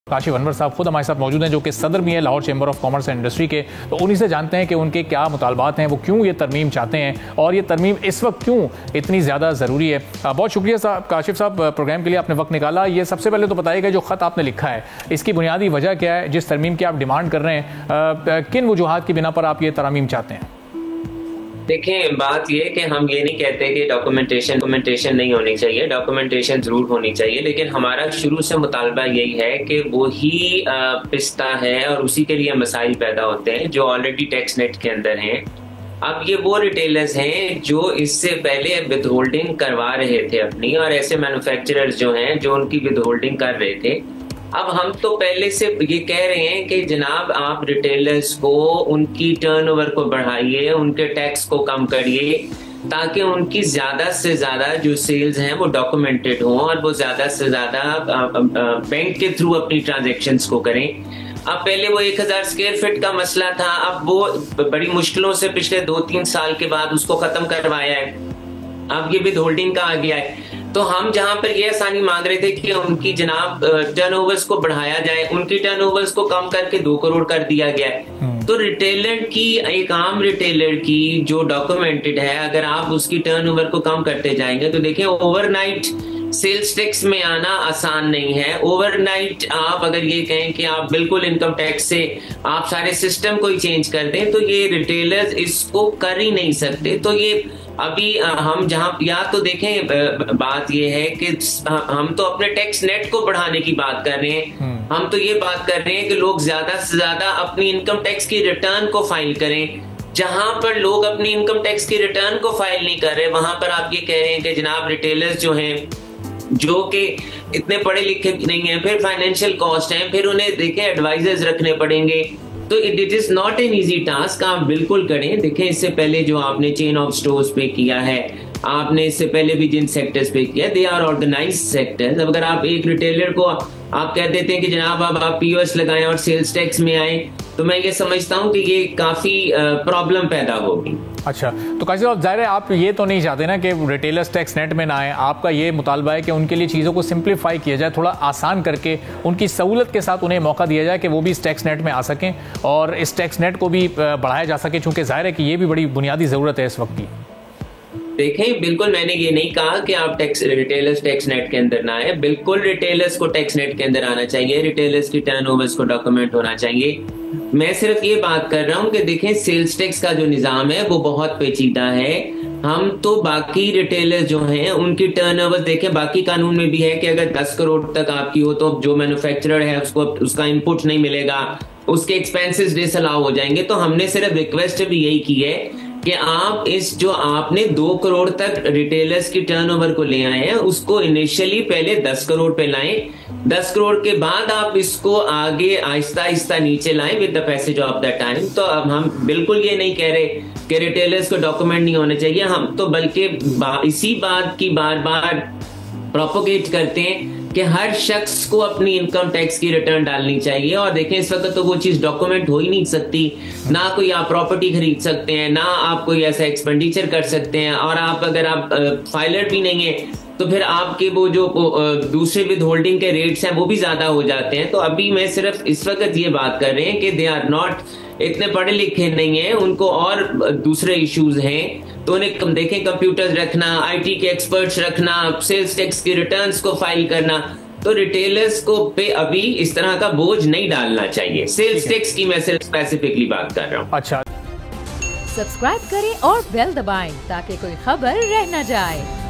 काशिफ अनवर साहब खुद हमारे साथ मौजूद हैं, जो कि सदर भी हैं Lahore chamber of commerce and industry के। तो उन्हीं से जानते हैं कि उनके क्या मुतालबात हैं, वो क्यों ये तरमीम चाहते हैं और ये तरमीम इस वक्त क्यों इतनी ज़्यादा ज़रूरी है। बहुत शुक्रिया साहब, काशिफ साहब, प्रोग्राम के लिए आपने वक्त निकाला। ये सबसे पहले तो बताइएगा, जो ख़त आपने लिखा है इसकी बुनियादी वजह क्या है, जिस तरमीम की आप डिमांड कर रहे हैं, किन वजूहात की बिना पर आप ये तरमीम चाहते हैं? देखें, बात ये कि हम ये नहीं कहते कि डॉक्यूमेंटेशन नहीं होनी चाहिए, डॉक्यूमेंटेशन जरूर होनी चाहिए, लेकिन हमारा शुरू से मुतालबा यही है कि वही पिस्ता है और उसी के लिए मसाइल पैदा होते हैं जो ऑलरेडी टैक्स नेट के अंदर हैं। अब ये वो रिटेलर्स हैं जो इससे पहले विद होल्डिंग करवा रहे थे अपनी, और ऐसे मैन्युफैक्चरर्स जो हैं जो उनकी विद होल्डिंग कर रहे थे। अब हम तो पहले से ये कह रहे हैं कि जनाब आप रिटेलर्स को उनकी टर्नओवर को बढ़ाइए, उनके टैक्स को कम करिए, ताकि उनकी ज्यादा से ज्यादा जो सेल्स हैं वो डॉक्यूमेंटेड हों और वो ज्यादा से ज्यादा बैंक के थ्रू अपनी ट्रांजैक्शंस को करें। अब पहले वो 1000 स्क्वायर फीट का मसला था, अब वो बड़ी मुश्किलों से पिछले 2-3 साल के बाद उसको खत्म करवाया है। अब ये विद होल्डिंग का आ गया है। तो हम जहां पर ये आसानी मांग रहे थे कि उनकी जनाब टर्नओवर्स को बढ़ाया जाए, उनकी टर्नओवर्स को कम करके 2 करोड़ कर दिया गया है। तो रिटेलर की, एक आम रिटेलर की जो डॉक्यूमेंटेड है, अगर आप उसकी टर्नओवर को कम करते जाएंगे तो देखिए ओवरनाइट सेल्स टैक्स में आना आसान नहीं है। ओवरनाइट आप अगर ये कहें कि आप बिल्कुल इनकम टैक्स से आप सारे सिस्टम को ही चेंज कर दें, तो ये रिटेलर्स इसको कर ही नहीं सकते। तो ये अभी हम जहां, या तो देखें, बात ये है कि हम तो अपने टैक्स नेट को बढ़ाने की बात कर रहे हैं। हम तो ये बात कर रहे हैं कि लोग ज्यादा से ज्यादा अपनी इनकम टैक्स की रिटर्न को फाइल करें। जहां पर लोग अपनी इनकम टैक्स की रिटर्न को फाइल नहीं कर रहे, वहां पर आप ये कह रहे हैं कि जनाब रिटेलर्स जो हैं, जो कि इतने पढ़े लिखे नहीं हैं, फिर फाइनेंशियल कॉस्ट हैं, फिर उन्हें देखें एडवाइजर्स रखने पड़ेंगे। तो it is not an easy task. आप बिल्कुल करें। देखें, इससे पहले जो आपने चेन ऑफ स्टोर्स पे किया है, आपने इससे पहले भी जिन सेक्टर्स पे किया, दे आर ऑर्गेनाइज्ड सेक्टर्स। अगर आप एक रिटेलर को आप कह देते हैं कि जनाब अब आप पीओएस लगाएं और सेल्स टैक्स में आए, तो मैं ये समझता हूँ कि ये काफी प्रॉब्लम पैदा होगी। अच्छा, तो काशिफ साहब, जाहिर है आप ये तो नहीं चाहते ना कि रिटेलर्स टैक्स नेट में ना आए। आपका ये मुतालबा है कि उनके लिए चीज़ों को सिंप्लीफाई किया जाए, थोड़ा आसान करके उनकी सहूलत के साथ उन्हें मौका दिया जाए कि वो भी इस टैक्स नेट में आ सकें और इस टैक्स नेट को भी बढ़ाया जा सके, चूँकि जाहिर है कि ये भी बड़ी बुनियादी ज़रूरत है इस वक्त की। देखें, बिल्कुल मैंने ये नहीं कहा कि आप रिटेलर्स टैक्स नेट के अंदर ना आए। बिल्कुल रिटेलर्स को टैक्स नेट के अंदर आना चाहिए, रिटेलर्स की टर्नओवर्स को डॉक्यूमेंट होना चाहिए। मैं सिर्फ ये बात कर रहा हूं कि देखें, सेल्स टैक्स का जो निजाम है वो बहुत पेचीदा है। हम तो बाकी रिटेलर्स जो हैं उनकी टर्नओवर देखें, बाकी कानून में भी है कि अगर 10 करोड़ तक आपकी हो तो जो मैन्युफैक्चरर है उसको उसका इनपुट नहीं मिलेगा, उसके एक्सपेंसेस डिसअलाउ हो जाएंगे। तो हमने सिर्फ रिक्वेस्ट भी यही की है कि आप इस जो आपने 2 करोड़ तक रिटेलर्स की टर्नओवर को ले आए हैं, उसको इनिशियली पहले 10 करोड़ पे लाएं। 10 करोड़ के बाद आप इसको आगे आहिस्ता आहिस्ता नीचे लाएं with the passage of the time. तो अब हम बिल्कुल ये नहीं कह रहे कि रिटेलर्स को डॉक्यूमेंट नहीं होने चाहिए, हम तो बल्कि इसी बात की बार बार प्रोपोगेट करते हैं कि हर शख्स को अपनी इनकम टैक्स की रिटर्न डालनी चाहिए। और देखें, इस वक्त तो वो चीज डॉक्यूमेंट हो ही नहीं सकती। ना कोई आप प्रॉपर्टी खरीद सकते हैं, ना आप कोई ऐसा एक्सपेंडिचर कर सकते हैं, और आप अगर आप फाइलर भी नहीं है तो फिर आपके वो जो दूसरे विद होल्डिंग के रेट्स हैं वो भी ज्यादा हो जाते हैं। तो अभी मैं सिर्फ इस वक्त ये बात कर रहे हैं कि दे आर नॉट इतने पढ़े लिखे नहीं है, उनको और दूसरे इश्यूज हैं। तो उन्हें देखें, कंप्यूटर्स रखना, आईटी के एक्सपर्ट्स रखना, सेल्स टैक्स की रिटर्न्स को फाइल करना, तो रिटेलर्स को पे अभी इस तरह का बोझ नहीं डालना चाहिए। सेल्स टैक्स की मैं सिर्फ स्पेसिफिकली बात कर रहा हूँ। अच्छा, सब्सक्राइब करें और बेल दबाएं ताकि कोई खबर रह न जाए।